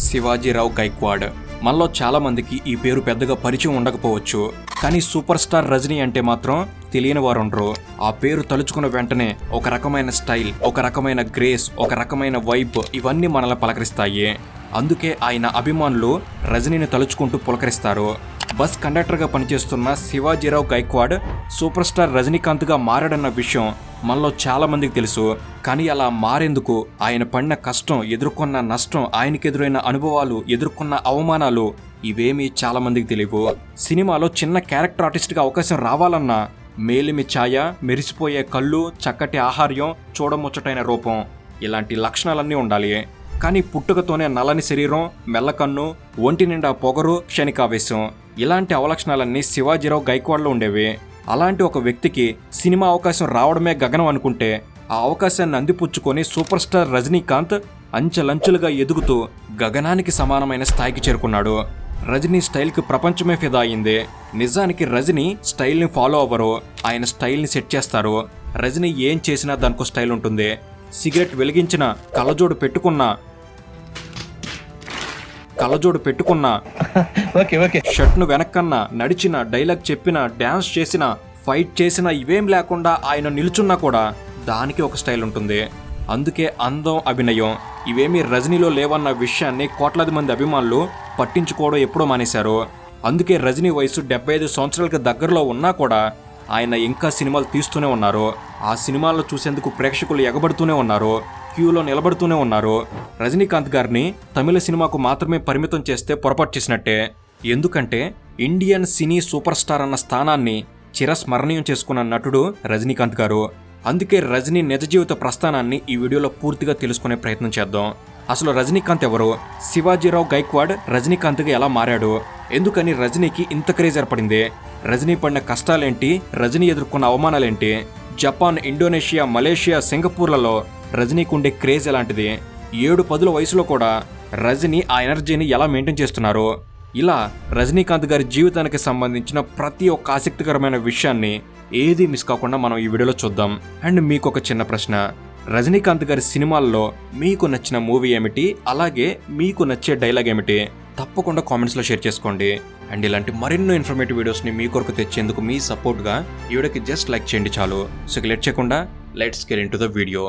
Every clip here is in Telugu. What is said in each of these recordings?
శివాజీరావు గైక్వాడ్. మనలో చాలా మందికి ఈ పేరు పెద్దగా పరిచయం ఉండకపోవచ్చు, కానీ సూపర్ స్టార్ రజనీ అంటే మాత్రం తెలియని వారు ఉండరు. ఆ పేరు తలుచుకున్న వెంటనే ఒక రకమైన స్టైల్, ఒక రకమైన గ్రేస్, ఒక రకమైన వైబ్ ఇవన్నీ మనల్ని పలకరిస్తాయి. అందుకే ఆయన అభిమానులు రజనీని తలుచుకుంటూ పులకరిస్తారు. బస్ కండక్టర్గా పనిచేస్తున్న శివాజీరావు గైక్వాడ్ సూపర్ స్టార్ రజనీకాంత్గా మారాడన్న విషయం మనలో చాలా మందికి తెలుసు. కానీ అలా మారేందుకు ఆయన పడిన కష్టం, ఎదుర్కొన్న నష్టం, ఆయనకి ఎదురైన అనుభవాలు, ఎదుర్కొన్న అవమానాలు ఇవేమీ చాలా మందికి తెలియవు. సినిమాలో చిన్న క్యారెక్టర్ ఆర్టిస్ట్గా అవకాశం రావాలన్నా మేలిమి ఛాయ, మెరిసిపోయే కళ్ళు, చక్కటి ఆహార్యం, చూడముచ్చటైన రూపం ఇలాంటి లక్షణాలన్నీ ఉండాలి. కానీ పుట్టుకతోనే నల్లని శరీరం, మెల్లకన్ను, ఒంటి నిండా పొగరు, క్షణికావేశం ఇలాంటి అవలక్షణాలన్నీ శివాజీరావు గైక్వాడ్లో ఉండేవి. అలాంటి ఒక వ్యక్తికి సినిమా అవకాశం రావడమే గగనం అనుకుంటే ఆ అవకాశాన్ని అందిపుచ్చుకొని సూపర్ స్టార్ రజనీకాంత్ అంచెలంచెలుగా ఎదుగుతూ గగనానికి సమానమైన స్థాయికి చేరుకున్నాడు. రజనీ స్టైల్కి ప్రపంచమే ఫిదా అయింది. నిజానికి రజనీ స్టైల్ని ఫాలో అవ్వరు, ఆయన స్టైల్ని సెట్ చేస్తారు. రజనీ ఏం చేసినా దానికో స్టైల్ ఉంటుంది. సిగరెట్ వెలిగించిన, కళ్ళజోడు పెట్టుకున్న షర్ట్ను వెనక్కన్నా, నడిచిన, డైలాగ్ చెప్పిన, డ్యాన్స్ చేసిన, ఫైట్ చేసిన ఇవేం లేకుండా ఆయన నిల్చున్నా కూడా దానికి ఒక స్టైల్ ఉంటుంది. అందుకే అందం, అభినయం ఇవేమీ రజనీలో లేవన్న విషయాన్ని కోట్లాది మంది అభిమానులు పట్టించుకోవడం ఎప్పుడో మానేశారు. అందుకే రజనీ వయసు 75 సంవత్సరాలకు దగ్గరలో ఉన్నా కూడా ఆయన ఇంకా సినిమాలు తీస్తూనే ఉన్నారు. ఆ సినిమాల్లో చూసేందుకు ప్రేక్షకులు ఎగబడుతూనే ఉన్నారు, క్యూలో నిలబడుతూనే ఉన్నారు. రజనీకాంత్ గారిని తమిళ సినిమాకు మాత్రమే పరిమితం చేస్తే పొరపాటు చేసినట్టే. ఎందుకంటే ఇండియన్ సినీ సూపర్ స్టార్ అన్న స్థానాన్ని చిరస్మరణీయం చేసుకున్న నటుడు రజనీకాంత్ గారు. అందుకే రజనీ నిజ జీవిత ప్రస్థానాన్ని ఈ వీడియోలో పూర్తిగా తెలుసుకునే ప్రయత్నం చేద్దాం. అసలు రజనీకాంత్ ఎవరు? శివాజీరావు గైక్వాడ్ రజనీకాంత్గా ఎలా మారాడు? ఎందుకని రజనీకి ఇంత క్రేజ్ ఏర్పడింది? రజనీ పడిన కష్టాలేంటి? రజనీ ఎదుర్కొన్న అవమానాలేంటి? జపాన్, ఇండోనేషియా, మలేషియా, సింగపూర్లలో రజనీకి ఉండే క్రేజ్ ఎలాంటిది? 7-10 వయసులో కూడా రజనీ ఆ ఎనర్జీని ఎలా మెయింటైన్ చేస్తున్నారు? ఇలా రజనీకాంత్ గారి జీవితానికి సంబంధించిన ప్రతి ఒక్క ఆసక్తికరమైన విషయాన్ని ఏది మిస్ కాకుండా మనం ఈ వీడియోలో చూద్దాం. అండ్ మీకు ఒక చిన్న ప్రశ్న, రజనీకాంత్ గారి సినిమాల్లో మీకు నచ్చిన మూవీ ఏమిటి? అలాగే మీకు నచ్చే డైలాగ్ ఏమిటి? తప్పకుండా కామెంట్స్లో షేర్ చేసుకోండి. అండ్ ఇలాంటి మరెన్నో ఇన్ఫర్మేటివ్ వీడియోస్ని మీ కొరకు తెచ్చేందుకు మీ సపోర్ట్గా ఈ వీడియోకి జస్ట్ లైక్ చేయండి చాలు. సో లేట్ చేయకుండా let's get into the video.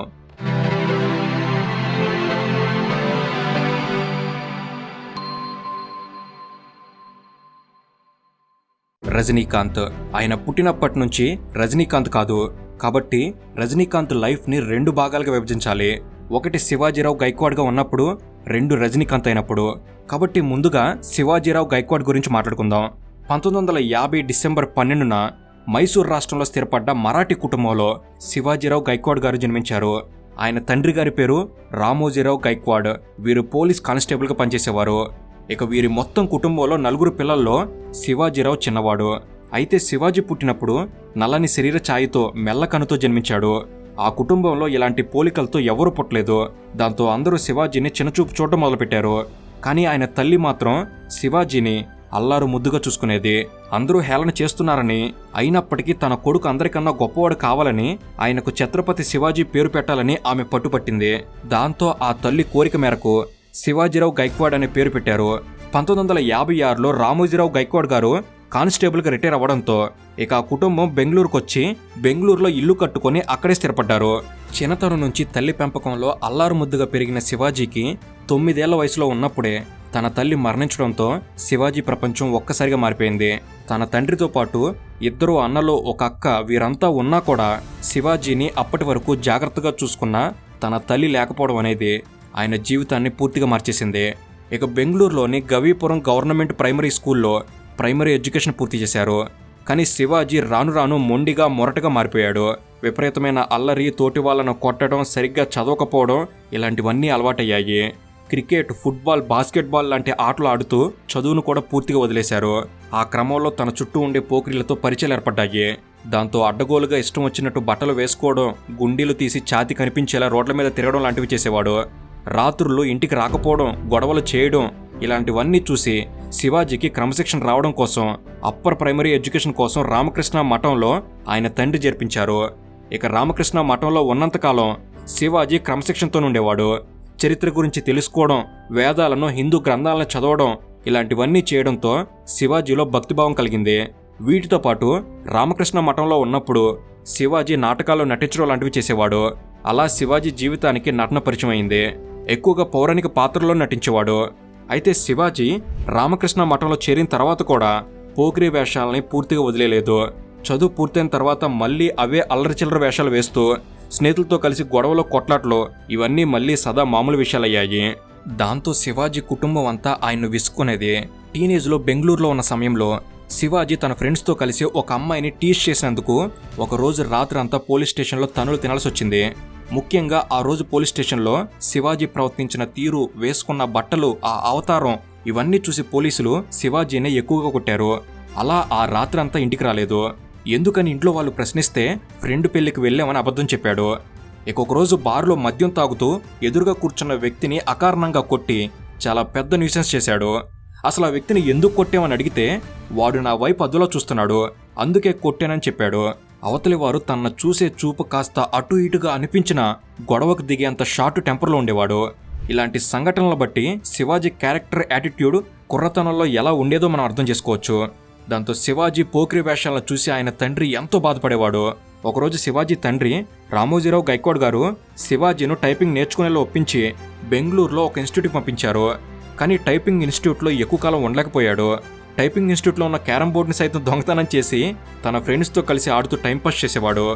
Rajinikanth ఆయన పుట్టినప్పటి నుంచి రజనీకాంత్ కాదు, కాబట్టి రజనీకాంత్ లైఫ్ని 2 భాగాలుగా విభజించాలి. ఒకటి శివాజీరావు గైక్వాడ్గా ఉన్నప్పుడు, 2 రజనీకాంత్ అయినప్పుడు. కాబట్టి ముందుగా శివాజీరావు గైక్వాడ్ గురించి మాట్లాడుకుందాం. 1950 డిసెంబర్ 12న మైసూర్ రాష్ట్రంలో స్థిరపడ్డ మరాఠీ కుటుంబంలో శివాజీరావు గైక్వాడ్ గారు జన్మించారు. ఆయన తండ్రి గారి పేరు రామోజీరావు గైక్వాడ్. వీరు పోలీస్ కానిస్టేబుల్గా పనిచేసేవారు. ఇక వీరి మొత్తం కుటుంబంలో 4 పిల్లల్లో శివాజీరావు చిన్నవాడు. అయితే శివాజీ పుట్టినప్పుడు నల్లని శరీర ఛాయతో, మెల్లకనుతో జన్మించాడు. ఆ కుటుంబంలో ఇలాంటి పోలికలతో ఎవరూ పుట్టలేదు. దాంతో అందరూ శివాజీని చిన్నచూపు చూడటం మొదలుపెట్టారు. కానీ ఆయన తల్లి మాత్రం శివాజీని అల్లారు ముద్దుగా చూసుకునేది. అందరూ హేళన చేస్తున్నారని, అయినప్పటికీ తన కొడుకు అందరికన్నా గొప్పవాడు కావాలని, ఆయనకు ఛత్రపతి శివాజీ పేరు పెట్టాలని ఆమె పట్టుపట్టింది. దాంతో ఆ తల్లి కోరిక మేరకు శివాజీరావు గైక్వాడ్ అనే పేరు పెట్టారు. 1956లో రామోజీరావు గైక్వాడ్ గారు కానిస్టేబుల్గా రిటైర్ అవ్వడంతో ఇక ఆ కుటుంబం బెంగళూరుకు వచ్చి బెంగళూరులో ఇల్లు కట్టుకొని అక్కడే స్థిరపడ్డారు. చిన్నతనం నుంచి తల్లి పెంపకంలో అల్లారు ముద్దుగా పెరిగిన శివాజీకి 9 ఏళ్ల వయసులో ఉన్నప్పుడే తన తల్లి మరణించడంతో శివాజీ ప్రపంచం ఒక్కసారిగా మారిపోయింది. తన తండ్రితో పాటు 2 అన్నలు, ఒక అక్క వీరంతా ఉన్నా కూడా శివాజీని అప్పటి వరకు జాగ్రత్తగా చూసుకున్న తన తల్లి లేకపోవడం అనేది ఆయన జీవితాన్ని పూర్తిగా మార్చేసింది. ఇక బెంగళూరులోని గవీపురం గవర్నమెంట్ ప్రైమరీ స్కూల్లో ప్రైమరీ ఎడ్యుకేషన్ పూర్తి చేశారు. కానీ శివాజీ రాను రాను మొండిగా, మొరటగా మారిపోయాడు. విపరీతమైన అల్లరి, తోటి వాళ్ళను కొట్టడం, సరిగ్గా చదవకపోవడం ఇలాంటివన్నీ అలవాటయ్యాయి. క్రికెట్, ఫుట్బాల్, బాస్కెట్బాల్ లాంటి ఆటలు ఆడుతూ చదువును కూడా పూర్తిగా వదిలేశారు. ఆ క్రమంలో తన చుట్టూ ఉండే పోకిరీలతో పరిచయాలు ఏర్పడ్డాయి. దాంతో అడ్డగోలుగా ఇష్టం వచ్చినట్టు బట్టలు వేసుకోవడం, గుండీలు తీసి ఛాతి కనిపించేలా రోడ్ల మీద తిరగడం లాంటివి చేసేవాడు. రాత్రులు ఇంటికి రాకపోవడం, గొడవలు చేయడం ఇలాంటివన్నీ చూసి శివాజీకి క్రమశిక్షణ రావడం కోసం అప్పర్ ప్రైమరీ ఎడ్యుకేషన్ కోసం రామకృష్ణ మఠంలో ఆయన తండ్రి చేర్పించారు. ఇక రామకృష్ణ మఠంలో ఉన్నంతకాలం శివాజీ క్రమశిక్షణతో ఉండేవాడు. చరిత్ర గురించి తెలుసుకోవడం, వేదాలను, హిందూ గ్రంథాలను చదవడం ఇలాంటివన్నీ చేయడంతో శివాజీలో భక్తిభావం కలిగింది. వీటితో పాటు రామకృష్ణ మఠంలో ఉన్నప్పుడు శివాజీ నాటకాల్లో నటించడం లాంటివి చేసేవాడు. అలా శివాజీ జీవితానికి నటన పరిచయం అయింది. ఎక్కువగా పౌరాణిక పాత్రల్లో నటించేవాడు. అయితే శివాజీ రామకృష్ణ మఠంలో చేరిన తర్వాత కూడా పోకిరి వేషాలని పూర్తిగా వదిలేలేదు. చదువు పూర్తయిన తర్వాత మళ్ళీ అవే అల్లరిచిల్లర వేషాలు వేస్తూ స్నేహితులతో కలిసి గొడవలు, కొట్లాట్లు ఇవన్నీ మళ్ళీ సదా మామూలు విషయాలయ్యాయి. దాంతో శివాజీ కుటుంబం అంతా ఆయన్ను విసుక్కునేది. టీనేజ్లో బెంగళూరులో ఉన్న సమయంలో శివాజీ తన ఫ్రెండ్స్తో కలిసి ఒక అమ్మాయిని టీజ్ చేసినందుకు ఒకరోజు రాత్రి అంతా పోలీస్ స్టేషన్లో తన్నులు తినాల్సి వచ్చింది. ముఖ్యంగా ఆ రోజు పోలీస్ స్టేషన్లో శివాజీ ప్రవర్తించిన తీరు, వేసుకున్న బట్టలు, ఆ అవతారం ఇవన్నీ చూసి పోలీసులు శివాజీని ఎక్కువగా కొట్టారు. అలా ఆ రాత్రి అంతా ఇంటికి రాలేదు. ఎందుకని ఇంట్లో వాళ్ళు ప్రశ్నిస్తే ఫ్రెండ్ పెళ్లికి వెళ్ళామని అబద్ధం చెప్పాడు. ఒకరోజు బార్లో మద్యం తాగుతూ ఎదురుగా కూర్చున్న వ్యక్తిని అకారణంగా కొట్టి చాలా పెద్ద న్యూసెన్స్ చేశాడు. అసలు ఆ వ్యక్తిని ఎందుకు కొట్టామని అడిగితే వాడు నా వైపు అద్దులో చూస్తున్నాడు, అందుకే కొట్టానని చెప్పాడు. అవతలి వారు తన చూసే చూపు కాస్త అటు ఇటుగా అనిపించినా గొడవకు దిగేంత షార్ట్ టెంపర్లో ఉండేవాడు. ఇలాంటి సంఘటనలు బట్టి శివాజీ క్యారెక్టర్, యాటిట్యూడ్ కుర్రతనంలో ఎలా ఉండేదో మనం అర్థం చేసుకోవచ్చు. దాంతో శివాజీ పోకిరి వేషాలను చూసి ఆయన తండ్రి ఎంతో బాధపడేవాడు. ఒకరోజు శివాజీ తండ్రి రామోజీరావు గైక్వాడ్ గారు శివాజీను టైపింగ్ నేర్చుకునేలా ఒప్పించి బెంగళూరులో ఒక ఇన్స్టిట్యూట్కి పంపించారు. కానీ టైపింగ్ ఇన్స్టిట్యూట్లో ఎక్కువ కాలం ఉండలేకపోయాడు. టైపింగ్ ఇన్స్టిట్యూట్లో ఉన్న క్యారమ్ బోర్డుని సైతం దొంగతనం చేసి తన ఫ్రెండ్స్తో కలిసి ఆడుతూ టైంపాస్ చేసేవాడు.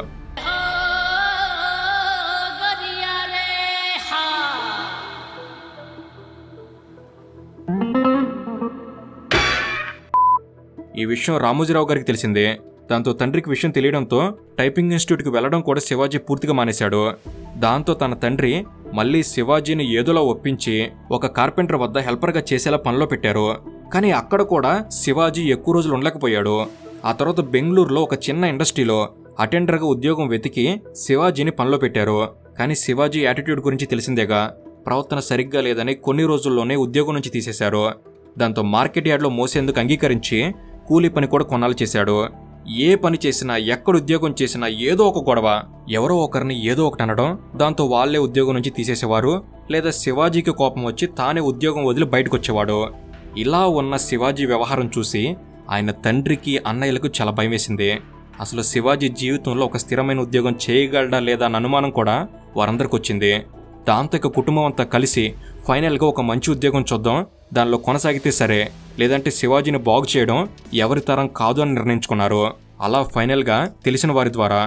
ఈ విషయం రామోజీరావు గారికి తెలిసిందే. దాంతో తండ్రికి విషయం తెలియడంతో టైపింగ్ ఇన్స్టిట్యూట్కి వెళ్లడం కూడా శివాజీ పూర్తిగా మానేశాడు. దాంతో తన తండ్రి మళ్ళీ శివాజీని ఏదోలా ఒప్పించి ఒక కార్పెంటర్ వద్ద హెల్పర్గా చేసేలా పనిలో పెట్టారు. కానీ అక్కడ కూడా శివాజీ ఎక్కువ రోజులు ఉండలేకపోయాడు. ఆ తర్వాత బెంగళూరులో ఒక చిన్న ఇండస్ట్రీలో అటెండర్గా ఉద్యోగం వెతికి శివాజీని పనిలో పెట్టారు. కానీ శివాజీ యాటిట్యూడ్ గురించి తెలిసిందేగా, ప్రవర్తన సరిగ్గా లేదని కొన్ని రోజుల్లోనే ఉద్యోగం నుంచి తీసేశారు. దాంతో మార్కెట్ యార్డ్లో మోసేందుకు అంగీకరించి కూలీ పని కూడా కొన్నాళ్ళు చేశాడు. ఏ పని చేసినా, ఎక్కడ ఉద్యోగం చేసినా ఏదో ఒక గొడవ, ఎవరో ఒకరిని ఏదో ఒకటి అనడం, దాంతో వాళ్లే ఉద్యోగం నుంచి తీసేసేవారు. లేదా శివాజీకి కోపం వచ్చి తానే ఉద్యోగం వదిలి బయటకు వచ్చేవాడు. ఇలా ఉన్న శివాజీ వ్యవహారం చూసి ఆయన తండ్రికి, అన్నయ్యలకు చాలా భయం వేసింది. అసలు శివాజీ జీవితంలో ఒక స్థిరమైన ఉద్యోగం చేయగలడా లేదా అన్న అనుమానం కూడా వారందరికి వచ్చింది. దాంతో ఇక కుటుంబం అంతా కలిసి ఫైనల్గా ఒక మంచి ఉద్యోగం చూద్దాం, దానిలో కొనసాగితే సరే, లేదంటే శివాజీని బాగు చేయడం ఎవరి తరం కాదు అని నిర్ణయించుకున్నారు. అలా ఫైనల్గా తెలిసిన వారి ద్వారా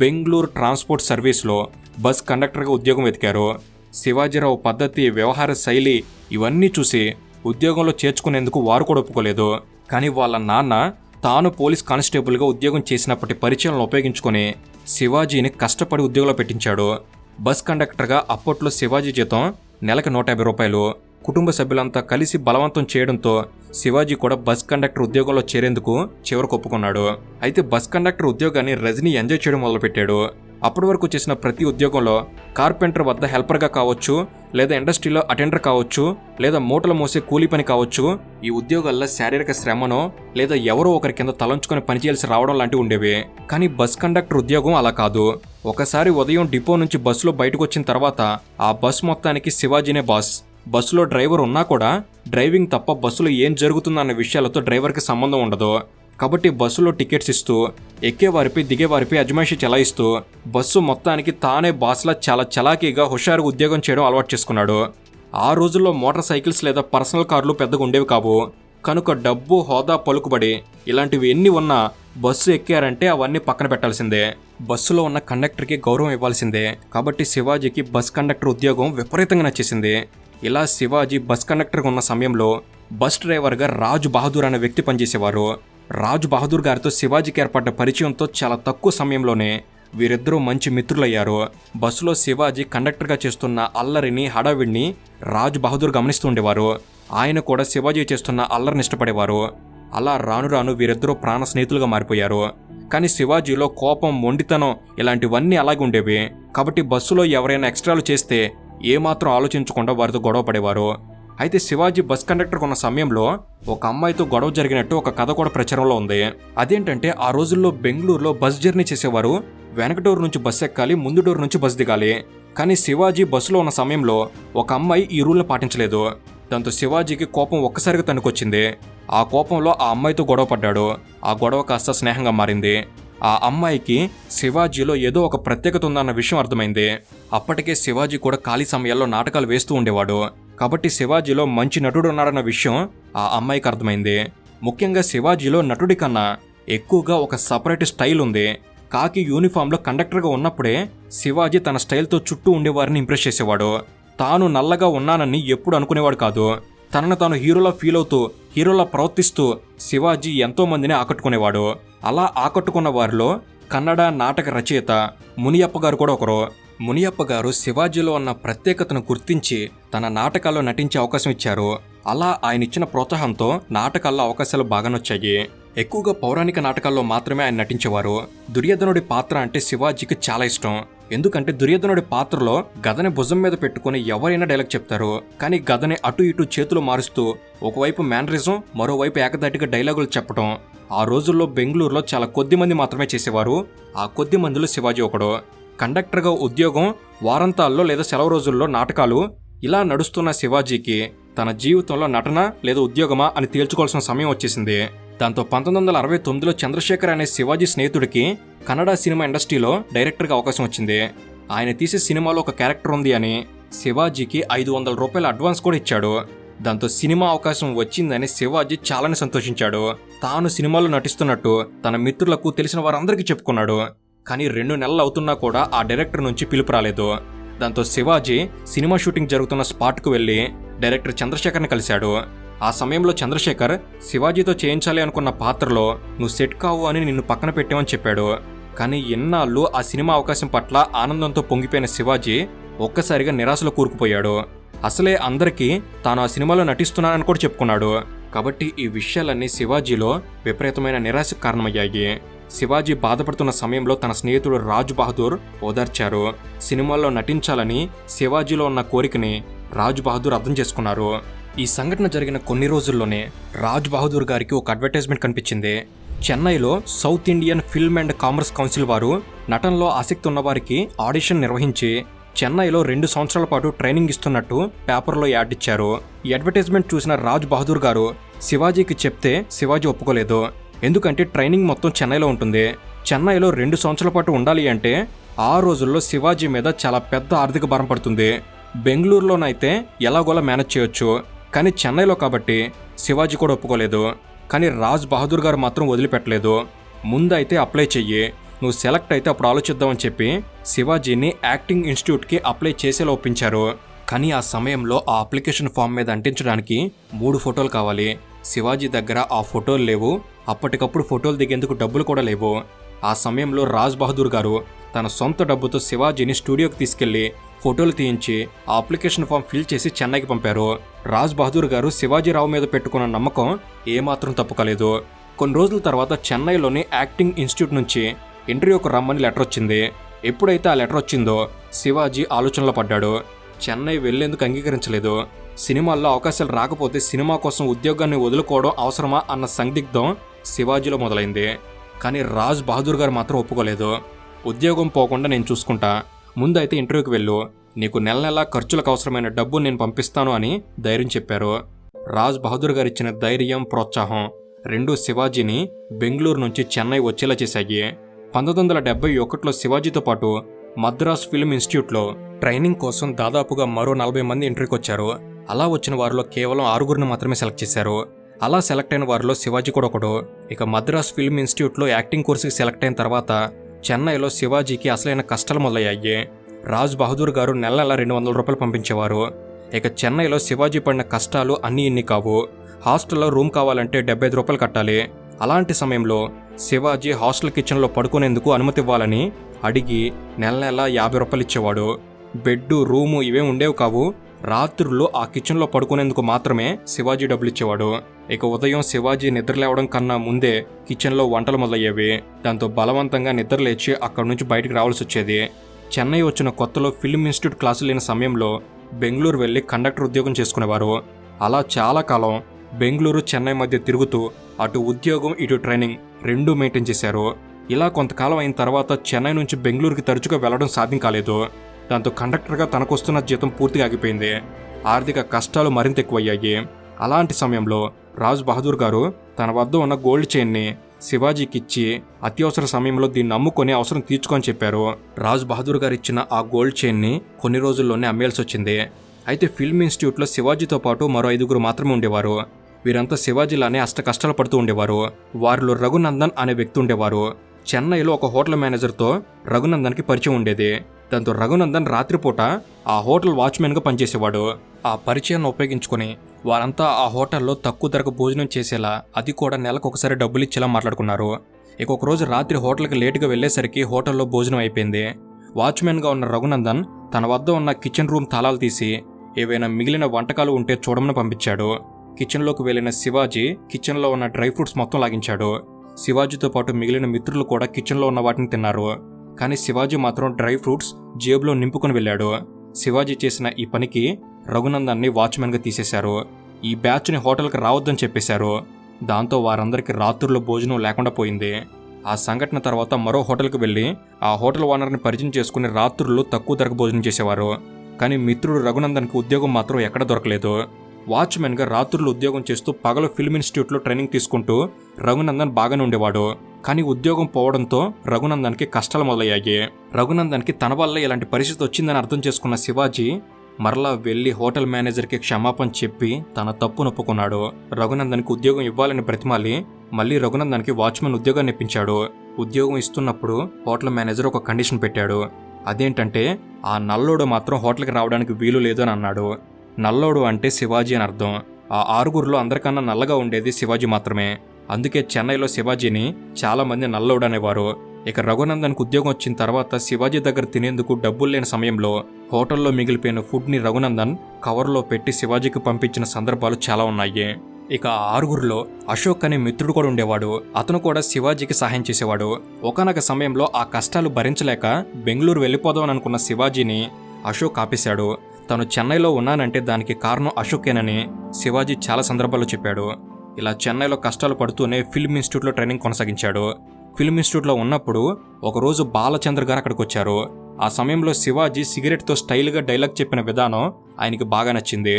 బెంగళూరు ట్రాన్స్పోర్ట్ సర్వీస్లో బస్ కండక్టర్గా ఉద్యోగం వెతికారు. శివాజీరావు పద్ధతి, వ్యవహార శైలి ఇవన్నీ చూసి ఉద్యోగంలో చేర్చుకునేందుకు వారు కూడా ఒప్పుకోలేదు. కానీ వాళ్ళ నాన్న తాను పోలీస్ కానిస్టేబుల్గా ఉద్యోగం చేసినప్పటి పరిచయాలను ఉపయోగించుకొని శివాజీని కష్టపడి ఉద్యోగంలో పెట్టించాడు. బస్ కండక్టర్గా అప్పట్లో శివాజీ జీతం నెలకు 150 రూపాయలు. కుటుంబ సభ్యులంతా కలిసి బలవంతం చేయడంతో శివాజీ కూడా బస్ కండక్టర్ ఉద్యోగంలో చేరేందుకు చివరకు ఒప్పుకున్నాడు. అయితే బస్ కండక్టర్ ఉద్యోగాన్ని రజనీ ఎంజాయ్ చేయడం మొదలుపెట్టాడు. అప్పటి వరకు చేసిన ప్రతి ఉద్యోగంలో కార్పెంటర్ వద్ద హెల్పర్గా కావచ్చు, లేదా ఇండస్ట్రీలో అటెండర్ కావచ్చు, లేదా మూటలు మోసే కూలీ పని కావచ్చు, ఈ ఉద్యోగాల్లో శారీరక శ్రమనో లేదా ఎవరో ఒకరి కింద తలంచుకొని పనిచేయాల్సి రావడం లాంటివి ఉండేవి. కానీ బస్ కండక్టర్ ఉద్యోగం అలా కాదు. ఒకసారి ఉదయం డిపో నుంచి బస్సులో బయటకు వచ్చిన తర్వాత ఆ బస్ మొత్తానికి శివాజీనే బాస్. బస్సులో డ్రైవర్ ఉన్నా కూడా డ్రైవింగ్ తప్ప బస్సులో ఏం జరుగుతుందన్న విషయాలతో డ్రైవర్కి సంబంధం ఉండదు. కాబట్టి బస్సులో టికెట్స్ ఇస్తూ, ఎక్కేవారిపై దిగేవారిపై అజమాయిషీ చెలాయిస్తూ బస్సు మొత్తానికి తానే బాస్లా చాలా చలాకీగా హుషారుగా ఉద్యోగం చేయడం అలవాటు చేసుకున్నాడు. ఆ రోజుల్లో మోటార్ సైకిల్స్ లేదా పర్సనల్ కార్లు పెద్దగా ఉండేవి కావు. కనుక డబ్బు, హోదా, పలుకుబడి ఇలాంటివి ఎన్ని ఉన్నా బస్సు ఎక్కారంటే అవన్నీ పక్కన పెట్టాల్సిందే. బస్సులో ఉన్న కండక్టర్కి గౌరవం ఇవ్వాల్సిందే. కాబట్టి శివాజీకి బస్ కండక్టర్ ఉద్యోగం విపరీతంగా నచ్చేసింది. ఇలా శివాజీ బస్ కండక్టర్గా ఉన్న సమయంలో బస్ డ్రైవర్గా రాజ్ బహదూర్ అనే వ్యక్తి పనిచేసేవారు. రాజ్ బహదూర్ గారితో శివాజీకి ఏర్పడ్డ పరిచయంతో చాలా తక్కువ సమయంలోనే వీరిద్దరూ మంచి మిత్రులయ్యారు. బస్సులో శివాజీ కండక్టర్గా చేస్తున్న అల్లరిని, హడావిడిని రాజ్ బహదూర్ గమనిస్తూ ఉండేవారు. ఆయన కూడా శివాజీ చేస్తున్న అల్లరిని ఇష్టపడేవారు. అలా రాను రాను వీరిద్దరూ ప్రాణ స్నేహితులుగా మారిపోయారు. కానీ శివాజీలో కోపం, మొండితనం ఇలాంటివన్నీ అలాగే ఉండేవి. కాబట్టి బస్సులో ఎవరైనా ఎక్స్ట్రాలు చేస్తే ఏమాత్రం ఆలోచించకుండా వారితో గొడవ పడేవారు. అయితే శివాజీ బస్ కండక్టర్ ఉన్న సమయంలో ఒక అమ్మాయితో గొడవ జరిగినట్టు ఒక కథ కూడా ప్రచారంలో ఉంది. అదేంటంటే ఆ రోజుల్లో బెంగళూరులో బస్ జర్నీ చేసేవారు వెనక డోర్ నుంచి బస్ ఎక్కాలి, ముందు డోర్ నుంచి బస్ దిగాలి. కానీ శివాజీ బస్సులో ఉన్న సమయంలో ఒక అమ్మాయి ఈ రూల్ని పాటించలేదు. దాంతో శివాజీకి కోపం ఒక్కసారిగా తన్నుకొచ్చింది. ఆ కోపంలో ఆ అమ్మాయితో గొడవ పడ్డాడు. ఆ గొడవ కాస్త స్నేహంగా మారింది. ఆ అమ్మాయికి శివాజీలో ఏదో ఒక ప్రత్యేకత ఉందన్న విషయం అర్థమైంది. అప్పటికే శివాజీ కూడా ఖాళీ సమయాల్లో నాటకాలు వేస్తూ ఉండేవాడు. కాబట్టి శివాజీలో మంచి నటుడు ఉన్నాడన్న విషయం ఆ అమ్మాయికి అర్థమైంది. ముఖ్యంగా శివాజీలో నటుడి కన్నా ఎక్కువగా ఒక సపరేట్ స్టైల్ ఉంది. కాకి యూనిఫామ్లో కండక్టర్గా ఉన్నప్పుడే శివాజీ తన స్టైల్తో చుట్టూ ఉండేవారిని ఇంప్రెస్ చేసేవాడు. తాను నల్లగా ఉన్నానని ఎప్పుడు అనుకునేవాడు కాదు. తనను తాను హీరోలా ఫీల్ అవుతూ హీరోలా ప్రవర్తిస్తూ శివాజీ ఎంతో మందిని ఆకట్టుకునేవాడు. అలా ఆకట్టుకున్న వారిలో కన్నడ నాటక రచయిత మునియప్ప గారు కూడా ఒకరు. మునియప్ప గారు శివాజీలో ఉన్న ప్రత్యేకతను గుర్తించి తన నాటకాల్లో నటించే అవకాశం ఇచ్చారు. అలా ఆయన ఇచ్చిన ప్రోత్సాహంతో నాటకాల్లో అవకాశాలు బాగానొచ్చాయి. ఎక్కువగా పౌరాణిక నాటకాల్లో మాత్రమే ఆయన నటించేవారు. దుర్యోధనుడి పాత్ర అంటే శివాజీకి చాలా ఇష్టం. ఎందుకంటే దుర్యోధనుడి పాత్రలో గదని భుజం మీద పెట్టుకుని ఎవరైనా డైలాగ్ చెప్తారు. కానీ గదని అటు ఇటు చేతులు మారుస్తూ ఒకవైపు మేనరిజం, మరోవైపు ఏకదాటిగా డైలాగులు చెప్పడం ఆ రోజుల్లో బెంగళూరులో చాలా కొద్ది మంది మాత్రమే చేసేవారు. ఆ కొద్ది మందిలో శివాజీ ఒకడు. కండక్టర్గా ఉద్యోగం, వారాంతాల్లో లేదా సెలవు రోజుల్లో నాటకాలు, ఇలా నడుస్తున్న శివాజీకి తన జీవితంలో నటన లేదా ఉద్యోగమా అని తేల్చుకోవాల్సిన సమయం వచ్చేసింది. దాంతో 1969లో చంద్రశేఖర్ అనే శివాజీ స్నేహితుడికి కన్నడ సినిమా ఇండస్ట్రీలో డైరెక్టర్గా అవకాశం వచ్చింది. ఆయన తీసే సినిమాలో ఒక క్యారెక్టర్ ఉంది అని శివాజీకి 500 రూపాయల అడ్వాన్స్ కూడా ఇచ్చాడు. దాంతో సినిమా అవకాశం వచ్చిందని శివాజీ చాలానే సంతోషించాడు. తాను సినిమాలో నటిస్తున్నట్టు తన మిత్రులకు తెలిసిన వారందరికీ చెప్పుకున్నాడు. కానీ 2 నెలలు అవుతున్నా కూడా ఆ డైరెక్టర్ నుంచి పిలుపు రాలేదు. దాంతో శివాజీ సినిమా షూటింగ్ జరుగుతున్న స్పాట్కు వెళ్లి డైరెక్టర్ చంద్రశేఖర్ని కలిశాడు. ఆ సమయంలో చంద్రశేఖర్ శివాజీతో చేయించాలి అనుకున్న పాత్రలో నువ్వు సెట్ కావు అని నిన్ను పక్కన పెట్టామని చెప్పాడు. కానీ ఎన్నాళ్ళు ఆ సినిమా అవకాశం పట్ల ఆనందంతో పొంగిపోయిన శివాజీ ఒక్కసారిగా నిరాశలో కూరుకుపోయాడు. అసలే అందరికీ తాను ఆ సినిమాలో నటిస్తున్నానని కూడా చెప్పుకున్నాడు. కాబట్టి ఈ విషయాలన్నీ శివాజీలో విపరీతమైన నిరాశకు కారణమయ్యాయి. శివాజీ బాధపడుతున్న సమయంలో తన స్నేహితుడు రాజ్ బహదూర్ ఓదార్చారు. సినిమాల్లో నటించాలని శివాజీలో ఉన్న కోరికని రాజ్ బహదూర్ అర్థం చేసుకున్నారు. ఈ సంఘటన జరిగిన కొన్ని రోజుల్లోనే రాజ్ బహదూర్ గారికి ఒక అడ్వర్టైజ్మెంట్ కనిపించింది. చెన్నైలో south Indian film and commerce council వారు నటనలో ఆసక్తి ఉన్నవారికి ఆడిషన్ నిర్వహించి చెన్నైలో 2 సంవత్సరాల పాటు ట్రైనింగ్ ఇస్తున్నట్టు పేపర్లో యాడ్ ఇచ్చారు. ఈ అడ్వర్టైజ్మెంట్ చూసిన రాజ్ బహదూర్ గారు శివాజీకి చెప్తే శివాజీ ఒప్పుకోలేదు. ఎందుకంటే ట్రైనింగ్ మొత్తం చెన్నైలో ఉంటుంది. చెన్నైలో 2 సంవత్సరాల పాటు ఉండాలి అంటే ఆ రోజుల్లో శివాజీ మీద చాలా పెద్ద ఆర్థిక భారం పడుతుంది. బెంగళూరులోనైతే ఎలాగోలా మేనేజ్ చేయొచ్చు, కానీ చెన్నైలో కాబట్టి శివాజీ కూడా ఒప్పుకోలేదు. కానీ రాజ్ బహదూర్ గారు మాత్రం వదిలిపెట్టలేదు. ముందైతే అప్లై చెయ్యి, నువ్వు సెలెక్ట్ అయితే అప్పుడు ఆలోచిద్దామని చెప్పి శివాజీని యాక్టింగ్ ఇన్స్టిట్యూట్కి అప్లై చేసేలా ఒప్పించారు. కానీ ఆ సమయంలో ఆ అప్లికేషన్ ఫామ్ మీద అంటించడానికి 3 ఫోటోలు కావాలి. శివాజీ దగ్గర ఆ ఫోటోలు లేవు. అప్పటికప్పుడు ఫోటోలు దిగేందుకు డబ్బులు కూడా లేవు. ఆ సమయంలో రాజ్ బహదూర్ గారు తన సొంత డబ్బుతో శివాజీని స్టూడియోకి తీసుకెళ్లి ఫోటోలు తీయించి ఆ అప్లికేషన్ ఫామ్ ఫిల్ చేసి చెన్నైకి పంపారు. రాజ్ బహదూర్ గారు శివాజీరావు మీద పెట్టుకున్న నమ్మకం ఏమాత్రం తప్పుకోలేదు. కొన్ని రోజుల తర్వాత చెన్నైలోని యాక్టింగ్ ఇన్స్టిట్యూట్ నుంచి ఇంటర్వ్యూకు రమ్మని లెటర్ వచ్చింది. ఎప్పుడైతే ఆ లెటర్ వచ్చిందో శివాజీ ఆలోచనలో పడ్డాడు. చెన్నై వెళ్లేందుకు అంగీకరించలేదు. సినిమాల్లో అవకాశాలు రాకపోతే సినిమా కోసం ఉద్యోగాన్ని వదులుకోవడం అవసరమా అన్న సందిగ్ధం శివాజీలో మొదలైంది. కానీ రాజ్ బహదూర్ గారు మాత్రం ఒప్పుకోలేదు. ఉద్యోగం పోకుండా నేను చూసుకుంటా, ముందైతే ఇంటర్వ్యూకి వెళ్ళు, నీకు నెల నెలా ఖర్చులకు అవసరమైన డబ్బు నేను పంపిస్తాను అని ధైర్యం చెప్పారు. రాజ్ బహదూర్ గారు ఇచ్చిన ధైర్యం, ప్రోత్సాహం రెండూ శివాజీని బెంగళూరు నుంచి చెన్నై వచ్చేలా చేశాయి. 1971లో శివాజీతో పాటు మద్రాస్ ఫిల్మ్ ఇన్స్టిట్యూట్లో ట్రైనింగ్ కోసం దాదాపుగా మరో 40 మంది ఇంటర్వ్యూకి వచ్చారు. అలా వచ్చిన వారిలో కేవలం 6 మాత్రమే సెలెక్ట్ చేశారు. అలా సెలెక్ట్ అయిన వారిలో శివాజీ కూడా ఒకడు. ఇక మద్రాస్ ఫిల్మ్ ఇన్స్టిట్యూట్లో యాక్టింగ్ కోర్సుకి సెలెక్ట్ అయిన తర్వాత చెన్నైలో శివాజీకి అసలైన కష్టాలు మొదలయ్యాయి. రాజ్ బహదూర్ గారు నెల నెల 200 రూపాయలు పంపించేవారు. ఇక చెన్నైలో శివాజీ పడిన కష్టాలు అన్నీ ఇన్ని కావు. హాస్టల్లో రూమ్ కావాలంటే 75 రూపాయలు కట్టాలి. అలాంటి సమయంలో శివాజీ హాస్టల్ కిచెన్లో పడుకునేందుకు అనుమతి ఇవ్వాలని అడిగి నెల నెల 50 రూపాయలు ఇచ్చేవాడు. బెడ్డు, రూము ఇవేం ఉండేవి కావు. రాత్రుల్లో ఆ కిచెన్లో పడుకునేందుకు మాత్రమే శివాజీ డబ్బులు ఇచ్చేవాడు. ఇక ఉదయం శివాజీ నిద్రలేవడం కన్నా ముందే కిచెన్లో వంటలు మొదలయ్యేవి. దాంతో బలవంతంగా నిద్రలేచి అక్కడి నుంచి బయటికి రావాల్సి వచ్చేది. చెన్నై వచ్చిన కొత్తలో ఫిల్మ్ ఇన్స్టిట్యూట్ క్లాసులు లేని సమయంలో బెంగళూరు వెళ్లి కండక్టర్ ఉద్యోగం చేసుకునేవారు. అలా చాలా కాలం బెంగళూరు, చెన్నై మధ్య తిరుగుతూ అటు ఉద్యోగం ఇటు ట్రైనింగ్ రెండూ మెయింటైన్ చేశారు. ఇలా కొంతకాలం అయిన తర్వాత చెన్నై నుంచి బెంగళూరుకి తరచుగా వెళ్లడం సాధ్యం కాలేదు. దాంతో కండక్టర్గా తనకొస్తున్న జీతం పూర్తిగా ఆగిపోయింది. ఆర్థిక కష్టాలు మరింత ఎక్కువయ్యాయి. అలాంటి సమయంలో రాజ్ బహదూర్ గారు తన వద్ద ఉన్న గోల్డ్ చైన్ని శివాజీకి ఇచ్చి అత్యవసర సమయంలో దీన్ని అమ్ముకొని అవసరం తీర్చుకొని చెప్పారు. రాజ్ బహదూర్ గారు ఇచ్చిన ఆ గోల్డ్ చైన్ని కొన్ని రోజుల్లోనే అమ్మేయాల్సి వచ్చింది. అయితే ఫిల్మ్ ఇన్స్టిట్యూట్లో శివాజీతో పాటు మరో 5 మాత్రమే ఉండేవారు. వీరంతా శివాజీలానే అష్ట కష్టాలు పడుతూ ఉండేవారు. వారిలో రఘునందన్ అనే వ్యక్తి ఉండేవారు. చెన్నైలో ఒక హోటల్ మేనేజర్తో రఘునందన్కి పరిచయం ఉండేది. దాంతో రఘునందన్ రాత్రిపూట ఆ హోటల్ వాచ్మెన్గా పనిచేసేవాడు. ఆ పరిచయాన్ని ఉపయోగించుకొని వారంతా ఆ హోటల్లో తక్కువ ధరకు భోజనం చేసేలా, అది కూడా నెలకు ఒకసారి డబ్బులు ఇచ్చేలా మాట్లాడుకున్నారు. ఇక ఒకరోజు రాత్రి హోటల్కి లేటుగా వెళ్లేసరికి హోటల్లో భోజనం అయిపోయింది. వాచ్మెన్గా ఉన్న రఘునందన్ తన వద్ద ఉన్న కిచెన్ రూమ్ తాళాలు తీసి ఏవైనా మిగిలిన వంటకాలు ఉంటే చూడమని పంపించాడు. కిచెన్లోకి వెళ్లిన శివాజీ కిచెన్లో ఉన్న డ్రై ఫ్రూట్స్ మొత్తం లాగించాడు. శివాజీతో పాటు మిగిలిన మిత్రులు కూడా కిచెన్లో ఉన్న వాటిని తిన్నారు. కానీ శివాజీ మాత్రం డ్రై ఫ్రూట్స్ జేబులో నింపుకొని వెళ్ళాడు. శివాజీ చేసిన ఈ పనికి రఘునందన్ని వాచ్మెన్గా తీసేశారు. ఈ బ్యాచ్ని హోటల్కి రావద్దని చెప్పేశారు. దాంతో వారందరికీ రాత్రుల్లో భోజనం లేకుండా పోయింది. ఆ సంఘటన తర్వాత మరో హోటల్కి వెళ్ళి ఆ హోటల్ ఓనర్ని పరిచయం చేసుకుని రాత్రుల్లో తక్కువ ధరకు భోజనం చేసేవారు. కానీ మిత్రుడు రఘునందన్కి ఉద్యోగం మాత్రం ఎక్కడ దొరకలేదు. వాచ్మెన్గా రాత్రులు ఉద్యోగం చేస్తూ పగలు ఫిల్మ్ ఇన్స్టిట్యూట్లో ట్రైనింగ్ తీసుకుంటూ రఘునందన్ బాగానే ఉండేవాడు. కానీ ఉద్యోగం పోవడంతో రఘునందన్కి కష్టాలు మొదలయ్యాయి. రఘునందన్కి తన వల్ల ఇలాంటి పరిస్థితి వచ్చిందని అర్థం చేసుకున్న శివాజీ మరలా వెళ్లి హోటల్ మేనేజర్కి క్షమాపణ చెప్పి తన తప్పును ఒప్పుకున్నాడు. రఘునందన్కి ఉద్యోగం ఇవ్వాలని బ్రతిమాలి మళ్లీ రఘునందన్కి వాచ్మెన్ ఉద్యోగాన్ని ఇప్పించాడు. ఉద్యోగం ఇస్తున్నప్పుడు హోటల్ మేనేజర్ ఒక కండిషన్ పెట్టాడు. అదేంటంటే ఆ నల్లోడు మాత్రం హోటల్కి రావడానికి వీలు లేదు అని అన్నాడు. నల్లోడు అంటే శివాజీ అని అర్థం. ఆ 6 అందరికన్నా నల్లగా ఉండేది శివాజీ మాత్రమే. అందుకే చెన్నైలో శివాజీని చాలా మంది నల్లోడు అనేవారు. ఇక రఘునందన్కు ఉద్యోగం వచ్చిన తర్వాత శివాజీ దగ్గర తినేందుకు డబ్బులు లేని సమయంలో హోటల్లో మిగిలిపోయిన ఫుడ్ని రఘునందన్ కవర్లో పెట్టి శివాజీకి పంపించిన సందర్భాలు చాలా ఉన్నాయి. ఇక ఆ 6 అశోక్ అనే మిత్రుడు కూడా ఉండేవాడు. అతను కూడా శివాజీకి సహాయం చేసేవాడు. ఒకానొక సమయంలో ఆ కష్టాలు భరించలేక బెంగళూరు వెళ్ళిపోదామని అనుకున్న శివాజీని అశోక్ ఆపేశాడు. తను చెన్నైలో ఉన్నానంటే దానికి కారణం అశోకేనని శివాజీ చాలా సందర్భాల్లో చెప్పాడు. ఇలా చెన్నైలో కష్టాలు పడుతూనే ఫిల్మ్ ఇన్స్టిట్యూట్లో ట్రైనింగ్ కొనసాగించాడు. ఫిల్మ్ ఇన్స్టిట్యూట్లో ఉన్నప్పుడు ఒకరోజు బాలచంద్ర గారు అక్కడికి వచ్చారు. ఆ సమయంలో శివాజీ సిగరెట్తో స్టైల్గా డైలాగ్ చెప్పిన విధానం ఆయనకి బాగా నచ్చింది.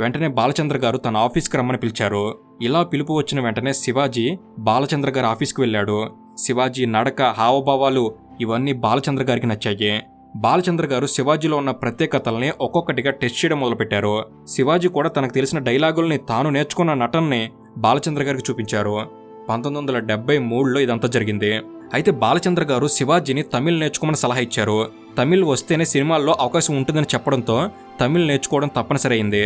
వెంటనే బాలచంద్ర గారు తన ఆఫీస్కి రమ్మని పిలిచారు. ఇలా పిలుపు వచ్చిన వెంటనే శివాజీ బాలచంద్ర గారి ఆఫీస్కి వెళ్ళాడు. శివాజీ నడక, హావభావాలు ఇవన్నీ బాలచంద్ర గారికి నచ్చాయి. బాలచంద్ర గారు శివాజీలో ఉన్న ప్రత్యేకతల్ని ఒక్కొక్కటిగా టెస్ట్ చేయడం మొదలుపెట్టారు. శివాజీ కూడా తనకు తెలిసిన డైలాగుల్ని, తాను నేర్చుకున్న నటనని బాలచంద్ర గారికి చూపించారు. 1973లో ఇదంతా జరిగింది. అయితే బాలచంద్ర గారు శివాజీని తమిళ్ నేర్చుకోమని సలహా ఇచ్చారు. తమిళ్ వస్తేనే సినిమాల్లో అవకాశం ఉంటుందని చెప్పడంతో తమిళ్ నేర్చుకోవడం తప్పనిసరి అయింది.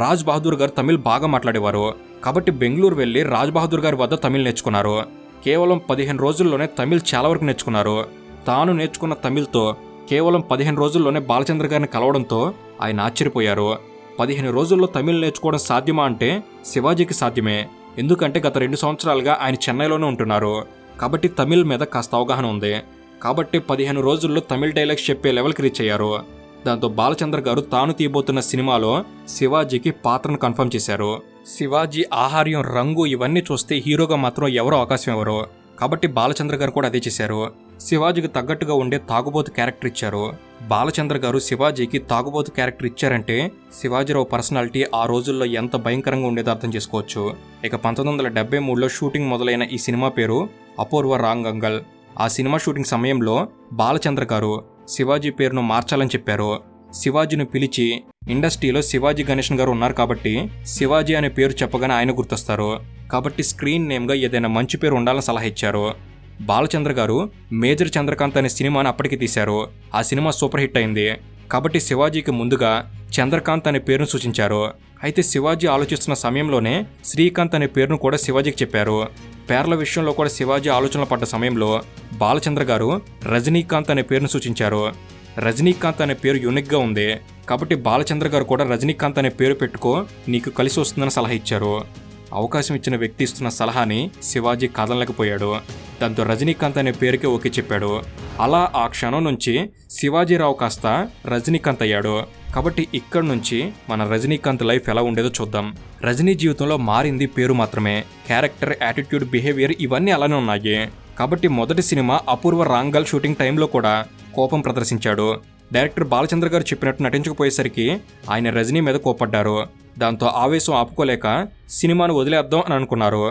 రాజ్ బహదూర్ గారు తమిళ్ బాగా మాట్లాడేవారు. కాబట్టి బెంగళూరు వెళ్లి రాజ్ బహదూర్ గారి వద్ద తమిళ్ నేర్చుకున్నారు. కేవలం 15 రోజుల్లోనే తమిళ్ చాలా వరకు నేర్చుకున్నారు. తాను నేర్చుకున్న తమిళ్తో కేవలం 15 రోజుల్లోనే బాలచంద్ర గారిని కలవడంతో ఆయన ఆశ్చర్యపోయారు. 15 రోజుల్లో తమిళ్ నేర్చుకోవడం సాధ్యమా అంటే శివాజీకి సాధ్యమే. ఎందుకంటే గత 2 సంవత్సరాలుగా ఆయన చెన్నైలోనే ఉంటున్నారు. కాబట్టి తమిళ్ మీద కాస్త అవగాహన ఉంది. కాబట్టి 15 రోజుల్లో తమిళ్ డైలాగ్స్ చెప్పే లెవెల్కి రీచ్ అయ్యారు. దాంతో బాలచంద్ర గారు తాను తీయబోతున్న సినిమాలో శివాజీకి పాత్రను కన్ఫర్మ్ చేశారు. శివాజీ ఆహార్యం, రంగు ఇవన్నీ చూస్తే హీరోగా మాత్రం ఎవరో అవకాశం ఇవ్వరు. కాబట్టి బాలచంద్ర గారు కూడా అదే చేశారు. శివాజీకి తగ్గట్టుగా ఉండే తాగుబోతు క్యారెక్టర్ ఇచ్చారు. బాలచంద్ర గారు శివాజీకి తాగుబోతు క్యారెక్టర్ ఇచ్చారంటే శివాజీరావు పర్సనాలిటీ ఆ రోజుల్లో ఎంత భయంకరంగా ఉండేదో అర్థం చేసుకోవచ్చు. ఇక 1973లో షూటింగ్ మొదలైన ఈ సినిమా పేరు అపూర్వ రాంగంగల్. ఆ సినిమా షూటింగ్ సమయంలో బాలచంద్ర గారు శివాజీ పేరును మార్చాలని చెప్పారు. శివాజీని పిలిచి, ఇండస్ట్రీలో శివాజీ గణేషన్ గారు ఉన్నారు కాబట్టి శివాజీ అనే పేరు చెప్పగానే ఆయన గుర్తొస్తారు. కాబట్టి స్క్రీన్ నేమ్గా ఏదైనా మంచి పేరు ఉండాలని సలహా ఇచ్చారు. బాలచంద్ర గారు మేజర్ చంద్రకాంత్ అనే సినిమాని అప్పటికి తీశారు. ఆ సినిమా సూపర్ హిట్ అయింది. కాబట్టి శివాజీకి ముందుగా చంద్రకాంత్ అనే పేరును సూచించారు. అయితే శివాజీ ఆలోచిస్తున్న సమయంలోనే శ్రీకాంత్ అనే పేరును కూడా శివాజీకి చెప్పారు. పేర్ల విషయంలో కూడా శివాజీ ఆలోచనలు పడ్డ సమయంలో బాలచంద్ర గారు రజనీకాంత్ అనే పేరును సూచించారు. రజనీకాంత్ అనే పేరు యూనిక్గా ఉంది. కాబట్టి బాలచంద్ర గారు కూడా రజనీకాంత్ అనే పేరు పెట్టుకో, నీకు కలిసి వస్తుందని సలహా ఇచ్చారు. అవకాశం ఇచ్చిన వ్యక్తి ఇస్తున్న సలహాని శివాజీ కాదనలేకపోయాడు. దాంతో రజనీకాంత్ అనే పేరుకే ఓకే చెప్పాడు. అలా ఆ క్షణం నుంచి శివాజీరావు కాస్త రజనీకాంత్ అయ్యాడు. కాబట్టి ఇక్కడి నుంచి మన రజనీకాంత్ లైఫ్ ఎలా ఉండేదో చూద్దాం. రజనీ జీవితంలో మారింది పేరు మాత్రమే. క్యారెక్టర్, యాటిట్యూడ్, బిహేవియర్ ఇవన్నీ అలానే ఉన్నాయి. కాబట్టి మొదటి సినిమా అపూర్వ రాంగల్ షూటింగ్ టైంలో కూడా కోపం ప్రదర్శించాడు. డైరెక్టర్ బాలచంద్ర గారు చెప్పినట్టు నటించకపోయేసరికి ఆయన రజనీ మీద కోపడ్డారు. దాంతో ఆవేశం ఆపుకోలేక సినిమాను వదిలేద్దాం అని అనుకున్నారు.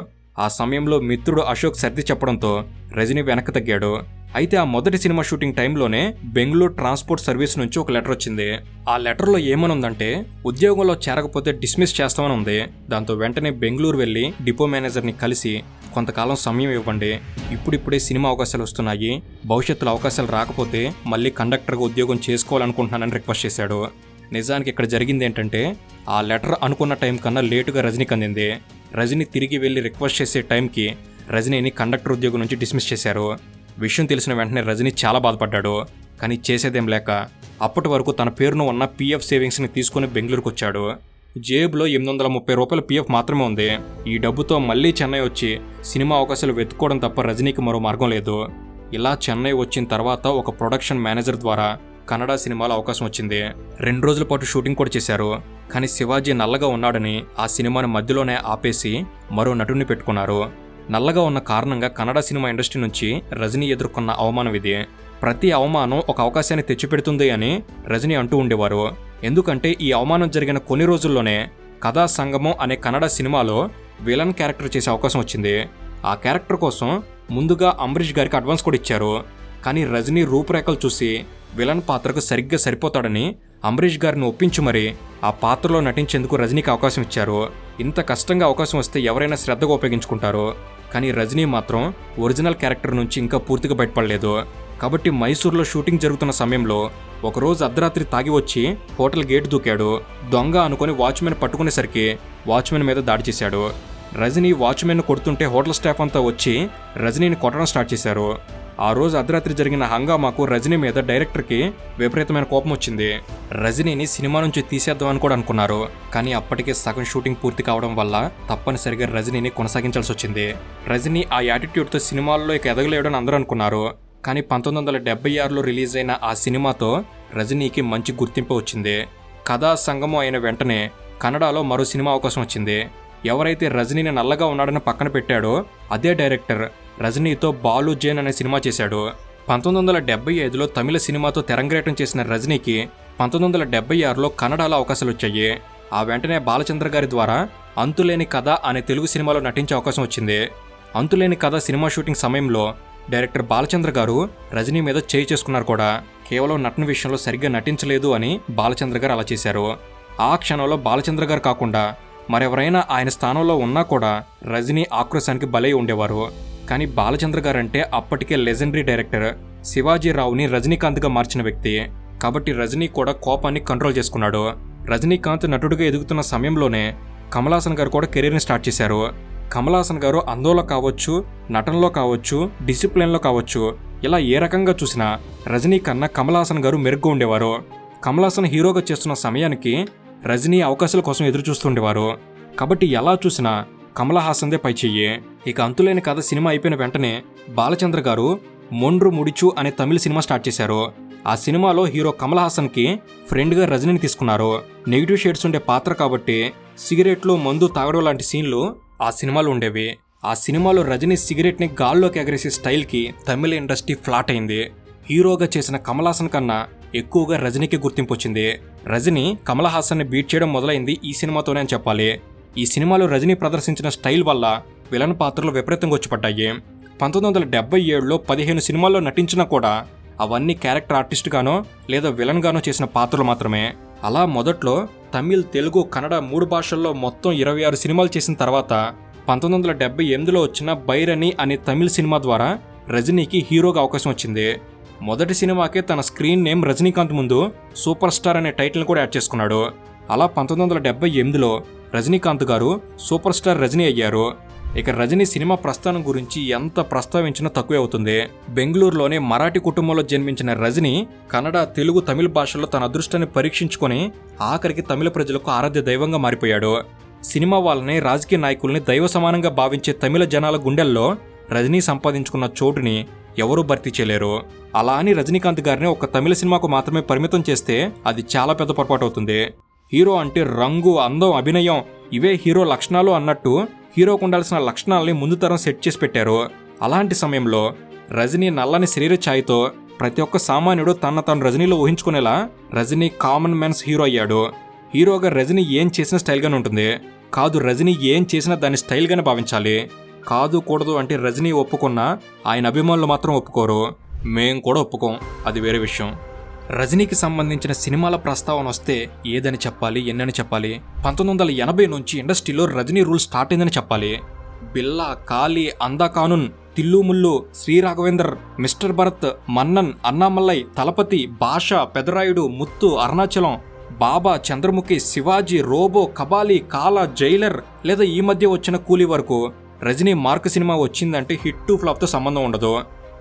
ఆ సమయంలో మిత్రుడు అశోక్ సర్ది చెప్పడంతో రజనీ వెనక్కి తగ్గాడు. అయితే ఆ మొదటి సినిమా షూటింగ్ టైంలోనే బెంగళూరు ట్రాన్స్పోర్ట్ సర్వీస్ నుంచి ఒక లెటర్ వచ్చింది. ఆ లెటర్లో ఏమనుందంటే ఉద్యోగంలో చేరకపోతే డిస్మిస్ చేస్తామని ఉంది. దాంతో వెంటనే బెంగళూరు వెళ్లి డిపో మేనేజర్ని కలిసి కొంతకాలం సమయం ఇవ్వండి, ఇప్పుడిప్పుడే సినిమా అవకాశాలు వస్తున్నాయి, భవిష్యత్తులో అవకాశాలు రాకపోతే మళ్ళీ కండక్టర్గా ఉద్యోగం చేసుకోవాలనుకుంటున్నానని రిక్వెస్ట్ చేశాడు. నిజానికి ఇక్కడ జరిగింది ఏంటంటే ఆ లెటర్ అనుకున్న టైం కన్నా లేటుగా రజనీకి అందింది. రజనీ తిరిగి వెళ్లి రిక్వెస్ట్ చేసే టైంకి రజనీని కండక్టర్ ఉద్యోగం నుంచి డిస్మిస్ చేశారు. విషయం తెలిసిన వెంటనే రజనీ చాలా బాధపడ్డాడు. కానీ చేసేదేం లేక అప్పటి వరకు తన పేరును ఉన్న పీఎఫ్ సేవింగ్స్ని తీసుకుని బెంగళూరుకు వచ్చాడు. జేబులో 830 రూపాయల పీఎఫ్ మాత్రమే ఉంది. ఈ డబ్బుతో మళ్లీ చెన్నై వచ్చి సినిమా అవకాశాలు వెతుక్కోవడం తప్ప రజనీకి మరో మార్గం లేదు. ఇలా చెన్నై వచ్చిన తర్వాత ఒక ప్రొడక్షన్ మేనేజర్ ద్వారా కన్నడ సినిమాలో అవకాశం వచ్చింది. 2 రోజుల పాటు షూటింగ్ కూడా చేశారు. కానీ శివాజీ నల్లగా ఉన్నాడని ఆ సినిమాని మధ్యలోనే ఆపేసి మరో నటుడిని పెట్టుకున్నారు. నల్లగా ఉన్న కారణంగా కన్నడ సినిమా ఇండస్ట్రీ నుంచి రజనీ ఎదుర్కొన్న అవమానం ఇది. ప్రతి అవమానం ఒక అవకాశాన్ని తెచ్చిపెడుతుంది అని రజనీ అంటూ ఉండేవారు. ఎందుకంటే ఈ అవమానం జరిగిన కొన్ని రోజుల్లోనే కథా సంగమం అనే కన్నడ సినిమాలో విలన్ క్యారెక్టర్ చేసే అవకాశం వచ్చింది. ఆ క్యారెక్టర్ కోసం ముందుగా అంబరీష్ గారికి అడ్వాన్స్ కూడా ఇచ్చారు. కానీ రజనీ రూపురేఖలు చూసి విలన్ పాత్రకు సరిగ్గా సరిపోతాడని అంబరీష్ గారిని ఒప్పించి మరి ఆ పాత్రలో నటించేందుకు రజనీకి అవకాశం ఇచ్చారు. ఇంత కష్టంగా అవకాశం వస్తే ఎవరైనా శ్రద్ధగా ఉపయోగించుకుంటారు. కానీ రజనీ మాత్రం ఒరిజినల్ క్యారెక్టర్ నుంచి ఇంకా పూర్తిగా బయటపడలేదు. కాబట్టి మైసూర్లో షూటింగ్ జరుగుతున్న సమయంలో ఒకరోజు అర్ధరాత్రి తాగి వచ్చి హోటల్ గేట్ దూకాడు. దొంగ అనుకుని వాచ్మెన్ పట్టుకునేసరికి వాచ్మెన్ మీద దాడి చేశాడు. రజనీ వాచ్మెన్ కొడుతుంటే హోటల్ స్టాఫ్ అంతా వచ్చి రజనీని కొట్టడం స్టార్ట్ చేశారు. ఆ రోజు అర్ధరాత్రి జరిగిన హంగామాకు రజనీ మీద డైరెక్టర్కి విపరీతమైన కోపం వచ్చింది. రజనీని సినిమా నుంచి తీసేద్దామని కూడా అనుకున్నారు. కానీ అప్పటికే సగం షూటింగ్ పూర్తి కావడం వల్ల తప్పనిసరిగా రజనీని కొనసాగించాల్సి వచ్చింది. రజనీ ఆ యాటిట్యూడ్తో సినిమాల్లో ఇక ఎదగలేడని అందరూ అనుకున్నారు. కానీ 1976లో రిలీజ్ అయిన ఆ సినిమాతో రజనీకి మంచి గుర్తింపు వచ్చింది. కథా సంగమం అయిన వెంటనే కన్నడలో మరో సినిమా అవకాశం వచ్చింది. ఎవరైతే రజనీని నల్లగా ఉన్నాడని పక్కన పెట్టాడో అదే డైరెక్టర్ రజనీతో బాలు జైన్ అనే సినిమా చేశాడు. 1975లో తమిళ సినిమాతో తెరంగేటం చేసిన రజనీకి 1976లో కన్నడలో అవకాశాలు వచ్చాయి. ఆ వెంటనే బాలచంద్ర గారి ద్వారా అంతులేని కథ అనే తెలుగు సినిమాలో నటించే అవకాశం వచ్చింది. అంతులేని కథ సినిమా షూటింగ్ సమయంలో డైరెక్టర్ బాలచంద్ర గారు రజనీ మీద చేయి చేసుకున్నారు కూడా. కేవలం నటన విషయంలో సరిగ్గా నటించలేదు అని బాలచంద్ర గారు అలా చేశారు. ఆ క్షణంలో బాలచంద్ర గారు కాకుండా మరెవరైనా ఆయన స్థానంలో ఉన్నా కూడా రజనీ ఆక్రోశానికి బలై ఉండేవారు. కానీ బాలచంద్ర గారంటే అప్పటికే లెజెండరీ డైరెక్టర్ శివాజీరావుని రజనీకాంత్గా మార్చిన వ్యక్తి. కాబట్టి రజనీ కూడా కోపాన్ని కంట్రోల్ చేసుకున్నాడు. రజనీకాంత్ నటుడిగా ఎదుగుతున్న సమయంలోనే కమలాసన్ గారు కూడా కెరీర్ని స్టార్ట్ చేశారు. కమలాసన్ గారు అందంలో కావచ్చు, నటనలో కావచ్చు, డిసిప్లిన్లో కావచ్చు, ఇలా ఏ రకంగా చూసినా రజనీ కన్నా కమలాసన్ గారు మెరుగ్గా ఉండేవారు. కమలాసన్ హీరోగా చేస్తున్న సమయానికి రజనీ అవకాశాల కోసం ఎదురు చూస్తుండేవారు. కాబట్టి ఎలా చూసినా కమల్ హాసన్దే పై చెయ్యి. ఇక అంతులేని కథ సినిమా అయిపోయిన వెంటనే బాలచంద్ర గారు మొండ్రు ముడిచు అనే తమిళ సినిమా స్టార్ట్ చేశారు. ఆ సినిమాలో హీరో కమల్ హాసన్కి ఫ్రెండ్గా రజనీని తీసుకున్నారు. నెగిటివ్ షేడ్స్ ఉండే పాత్ర కాబట్టి సిగరెట్లు, మందు తాగడం లాంటి సీన్లు ఆ సినిమాలో ఉండేవి. ఆ సినిమాలో రజనీ సిగరెట్ని గాల్లోకి ఎగరేసే స్టైల్కి తమిళ ఇండస్ట్రీ ఫ్లాట్ అయింది. హీరోగా చేసిన కమల్ హాసన్ కన్నా ఎక్కువగా రజనీకి గుర్తింపు వచ్చింది. రజనీ కమల్ హాసన్ని బీట్ చేయడం మొదలైంది ఈ సినిమాతోనే అని చెప్పాలి. ఈ సినిమాలో రజనీ ప్రదర్శించిన స్టైల్ వల్ల విలన్ పాత్రలు విపరీతంగా వచ్చిపడ్డాయి. 1977లో 15 సినిమాల్లో నటించినా కూడా అవన్నీ క్యారెక్టర్ ఆర్టిస్ట్ గానో లేదా విలన్ గానో చేసిన పాత్రలు మాత్రమే. అలా మొదట్లో తమిళ్, తెలుగు, కన్నడ 3 భాషల్లో మొత్తం 26 సినిమాలు చేసిన తర్వాత 1978లో వచ్చిన బైరని అనే తమిళ సినిమా ద్వారా రజనీకి హీరోగా అవకాశం వచ్చింది. మొదటి సినిమాకే తన స్క్రీన్ నేమ్ రజనీకాంత్ ముందు సూపర్ స్టార్ అనే టైటిల్ని కూడా యాడ్ చేసుకున్నాడు. అలా 1978లో రజనీకాంత్ గారు సూపర్ స్టార్ రజనీ అయ్యారు. ఇక రజనీ సినిమా ప్రస్థానం గురించి ఎంత ప్రస్తావించినా తక్కువే అవుతుంది. బెంగళూరులోనే మరాఠీ కుటుంబంలో జన్మించిన రజనీ కన్నడ, తెలుగు, తమిళ భాషల్లో తన అదృష్టాన్ని పరీక్షించుకొని ఆఖరికి తమిళ ప్రజలకు ఆరాధ్య దైవంగా మారిపోయాడు. సినిమా వాళ్ళని, రాజకీయ నాయకుల్ని దైవ సమానంగా భావించే తమిళ జనాల గుండెల్లో రజనీ సంపాదించుకున్న చోటుని ఎవరూ భర్తీ చేయలేరు. అలా అని రజనీకాంత్ గారిని ఒక తమిళ సినిమాకు మాత్రమే పరిమితం చేస్తే అది చాలా పెద్ద పొరపాటు అవుతుంది. హీరో అంటే రంగు, అందం, అభినయం ఇవే హీరో లక్షణాలు అన్నట్టు హీరోకు ఉండాల్సిన లక్షణాలని ముందు తరం సెట్ చేసి పెట్టారు. అలాంటి సమయంలో రజనీ నల్లని శరీర ఛాయతో ప్రతి ఒక్క సామాన్యుడు తను రజనీలో ఊహించుకునేలా రజనీ కామన్ మ్యాన్స్ హీరో అయ్యాడు. హీరోగా రజనీ ఏం చేసిన స్టైల్గానే ఉంటుంది. కాదు, రజనీ ఏం చేసినా దాన్ని స్టైల్గానే భావించాలి. కాదు కూడదు అంటే రజనీ ఒప్పుకున్నా ఆయన అభిమానులు మాత్రం ఒప్పుకోరు. మేం కూడా ఒప్పుకోం, అది వేరే విషయం. రజనీకి సంబంధించిన సినిమాల ప్రస్తావన వస్తే ఏదని చెప్పాలి, ఎన్నని చెప్పాలి. 1980 నుంచి ఇండస్ట్రీలో రజనీ రూల్ స్టార్ట్ అయిందని చెప్పాలి. బిల్లా, కాళీ, అందా కానూన్, తిల్లు ముల్లు, శ్రీ రాఘవేందర్, మిస్టర్ భరత్, మన్నన్, అన్నామల్లై, తలపతి, భాష, పెదరాయుడు, ముత్తు, అరుణాచలం, బాబా, చంద్రముఖి, శివాజీ, రోబో, కబాలి, కాలా, జైలర్ లేదా ఈ మధ్య వచ్చిన కూలీ వరకు రజనీ మార్క్ సినిమా వచ్చిందంటే హిట్ టు ఫ్లాప్తో సంబంధం ఉండదు.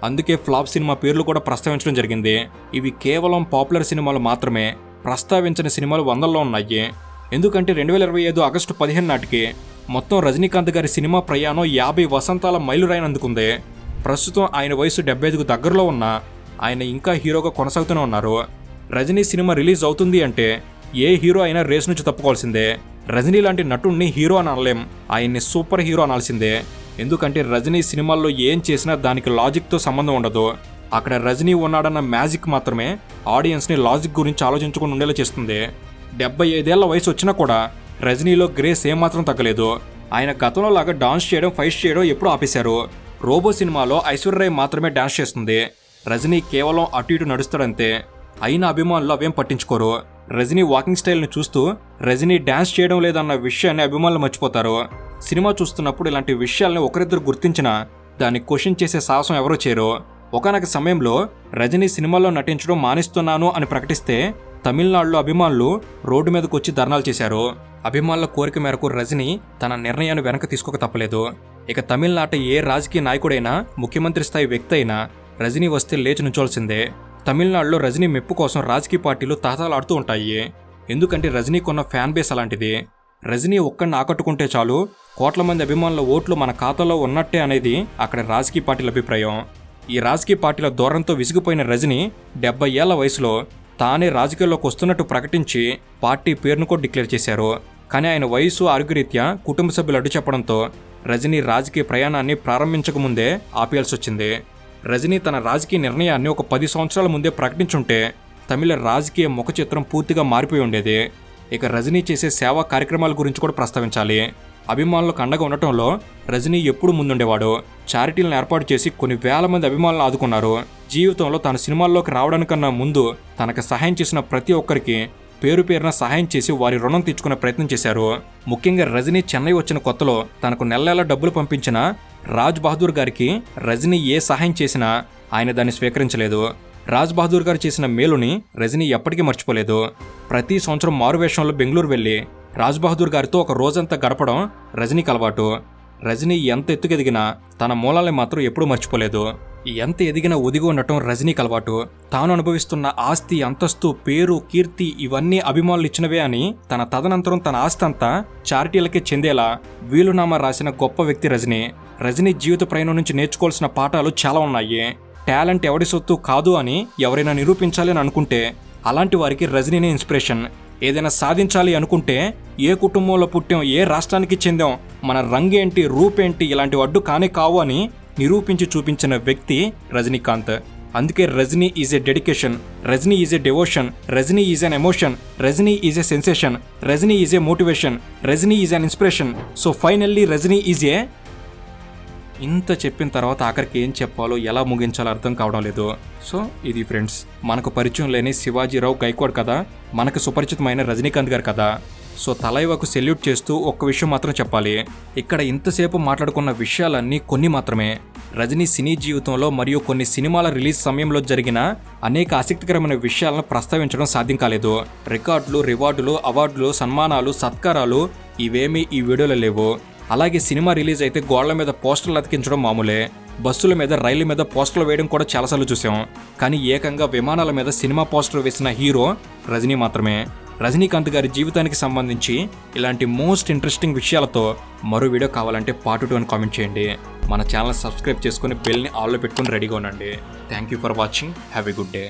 అందుకే ఫ్లాప్ సినిమా పేర్లు కూడా ప్రస్తావించడం జరిగింది. ఇవి కేవలం పాపులర్ సినిమాలు మాత్రమే, ప్రస్తావించిన సినిమాలు వందల్లో ఉన్నాయి. ఎందుకంటే 2025 ఆగస్టు 15 నాటికి మొత్తం రజనీకాంత్ గారి సినిమా ప్రయాణం 50 వసంతాల మైలురాయిని అందుకుంది. ప్రస్తుతం ఆయన వయసు 75కు దగ్గరలో ఉన్నా ఆయన ఇంకా హీరోగా కొనసాగుతూనే ఉన్నారు. రజనీ సినిమా రిలీజ్ అవుతుంది అంటే ఏ హీరో అయినా రేస్ నుంచి తప్పుకోవాల్సిందే. రజనీ లాంటి నటుడిని హీరో అని అనలేం, ఆయన్ని సూపర్ హీరో అనాల్సిందే. ఎందుకంటే రజనీ సినిమాల్లో ఏం చేసినా దానికి లాజిక్తో సంబంధం ఉండదు. అక్కడ రజనీ ఉన్నాడన్న మ్యాజిక్ మాత్రమే ఆడియన్స్ని లాజిక్ గురించి ఆలోచించుకుని ఉండేలా చేస్తుంది. 75 ఏళ్ల వయసు వచ్చినా కూడా రజనీలో గ్రేస్ ఏమాత్రం తగ్గలేదు. ఆయన గతంలో లాగా డాన్స్ చేయడం, ఫైట్ చేయడం ఎప్పుడూ ఆపేశారు. రోబో సినిమాలో ఐశ్వర్య మాత్రమే డాన్స్ చేస్తుంది. రజనీ కేవలం అటు ఇటు నడుస్తాడంతే. అయినా అభిమానులు అవేం పట్టించుకోరు. రజనీ వాకింగ్ స్టైల్ని చూస్తూ రజనీ డాన్స్ చేయడం లేదన్న విషయాన్ని అభిమానులు మర్చిపోతారు. సినిమా చూస్తున్నప్పుడు ఇలాంటి విషయాల్ని ఒకరిద్దరు గుర్తించినా దాన్ని క్వశ్చన్ చేసే సాహసం ఎవరూ చేయరు. ఒకానొక సమయంలో రజనీ సినిమాలో నటించడం మానేస్తున్నాను అని ప్రకటిస్తే తమిళనాడులో అభిమానులు రోడ్డు మీదకు వచ్చి ధర్నాలు చేశారు. అభిమానుల కోరిక మేరకు రజనీ తన నిర్ణయాన్ని వెనక్కి తీసుకోక తప్పలేదు. ఇక తమిళనాట ఏ రాజకీయ నాయకుడైనా, ముఖ్యమంత్రి స్థాయి వ్యక్తి అయినా రజనీ వస్తే లేచి నుంచోల్సిందే. తమిళనాడులో రజనీ మెప్పు కోసం రాజకీయ పార్టీలు తాతాలాడుతూ ఉంటాయి. ఎందుకంటే రజనీకున్న ఫ్యాన్ బేస్ అలాంటిది. రజనీ ఒక్కడిని ఆకట్టుకుంటే చాలు, కోట్ల మంది అభిమానుల ఓట్లు మన ఖాతాలో ఉన్నట్టే అనేది అక్కడ రాజకీయ పార్టీల అభిప్రాయం. ఈ రాజకీయ పార్టీల దూరంతో విసిగిపోయిన రజనీ 70 ఏళ్ల వయసులో తానే రాజకీయాల్లోకి వస్తున్నట్టు ప్రకటించి పార్టీ పేరును కూడా డిక్లేర్ చేశారు. కానీ ఆయన వయసు, ఆరోగ్యరీత్యా కుటుంబ సభ్యులు అడ్డు చెప్పడంతో రజనీ రాజకీయ ప్రయాణాన్ని ప్రారంభించకముందే ఆపేయాల్సి వచ్చింది. రజనీ తన రాజకీయ నిర్ణయాన్ని ఒక 10 సంవత్సరాల ముందే ప్రకటించుంటే తమిళ రాజకీయ ముఖ చిత్రం పూర్తిగా మారిపోయి ఉండేది. ఇక రజనీ చేసే సేవా కార్యక్రమాల గురించి కూడా ప్రస్తావించాలి. అభిమానులకు అండగా ఉండటంలో రజనీ ఎప్పుడూ ముందుండేవాడు. చారిటీలను ఏర్పాటు చేసి కొన్ని వేల మంది అభిమానులను ఆదుకున్నారు. జీవితంలో తన సినిమాల్లోకి రావడానికన్నా ముందు తనకు సహాయం చేసిన ప్రతి ఒక్కరికి పేరు పేరున సహాయం చేసి వారి రుణం తీర్చుకునే ప్రయత్నం చేశారు. ముఖ్యంగా రజనీ చెన్నై వచ్చిన కొత్తలో తనకు నెల డబ్బులు పంపించిన రాజ్ బహదూర్ గారికి రజనీ ఏ సహాయం చేసినా ఆయన దాన్ని స్వీకరించలేదు. రాజ్ బహదూర్ గారు చేసిన మేలుని రజనీ ఎప్పటికీ మర్చిపోలేదు. ప్రతి సంవత్సరం మారువేషంలో బెంగళూరు వెళ్లి రాజ్ బహదూర్ గారితో ఒక రోజంతా గడపడం రజనీకి అలవాటు. రజనీ ఎంత ఎత్తుకెదిగినా తన మూలాల్ని మాత్రం ఎప్పుడూ మర్చిపోలేదు. ఎంత ఎదిగినా ఒదిగి ఉండటం రజనీకి అలవాటు. తాను అనుభవిస్తున్న ఆస్తి, అంతస్తు, పేరు, కీర్తి ఇవన్నీ అభిమానులు ఇచ్చినవే అని తన తదనంతరం తన ఆస్తి అంతా చారిటీలకే చెందేలా వీలునామా రాసిన గొప్ప వ్యక్తి రజనీ. రజనీ జీవిత ప్రయాణం నుంచి నేర్చుకోవాల్సిన పాఠాలు చాలా ఉన్నాయి. టాలెంట్ ఎవడి సొత్తు కాదు అని ఎవరైనా నిరూపించాలి అని అనుకుంటే అలాంటి వారికి రజనీనే ఇన్స్పిరేషన్. ఏదైనా సాధించాలి అనుకుంటే ఏ కుటుంబంలో పుట్టాం, ఏ రాష్ట్రానికి చెందాం, మన రంగేంటి, రూపేంటి ఇలాంటి అడ్డు కానే కావు అని నిరూపించి చూపించిన వ్యక్తి రజనీకాంత్. అందుకే Rajini is a dedication, Rajini is a devotion, Rajini is an emotion, Rajini is a sensation, Rajini is a motivation, Rajini is an inspiration. So finally Rajini is a. ఇంత చెప్పిన తర్వాత ఆఖరికి ఏం చెప్పాలో, ఎలా ముగించాలో అర్థం కావడం లేదు. సో ఇది ఫ్రెండ్స్, మనకు పరిచయం లేని శివాజీరావు గైక్వాడ్ కదా, మనకు సుపరిచితమైన రజనీకాంత్ గారు కదా. సో తలైవకు సెల్యూట్ చేస్తూ ఒక్క విషయం మాత్రం చెప్పాలి. ఇక్కడ ఇంతసేపు మాట్లాడుకున్న విషయాలన్నీ కొన్ని మాత్రమే. రజనీ సినీ జీవితంలో మరియు కొన్ని సినిమాల రిలీజ్ సమయంలో జరిగిన అనేక ఆసక్తికరమైన విషయాలను ప్రస్తావించడం సాధ్యం కాలేదు. రికార్డులు, రివార్డులు, అవార్డులు, సన్మానాలు, సత్కారాలు ఇవేమీ ఈ వీడియోలో లేవు. అలాగే సినిమా రిలీజ్ అయితే గోళ్ల మీద పోస్టర్లు అతికించడం మామూలే. బస్సుల మీద, రైళ్ల మీద పోస్టర్లు వేయడం కూడా చాలాసార్లు చూసాం. కానీ ఏకంగా విమానాల మీద సినిమా పోస్టర్ వేసిన హీరో రజనీ మాత్రమే. రజనీకాంత్ గారి జీవితానికి సంబంధించి ఇలాంటి మోస్ట్ ఇంట్రెస్టింగ్ విషయాలతో మరో వీడియో కావాలంటే పార్ట్ 2 అని కామెంట్ చేయండి. మన ఛానల్ సబ్స్క్రైబ్ చేసుకుని బెల్ని ఆల్లో పెట్టుకుని రెడీగా ఉండండి. Thank you for watching. Have a good day.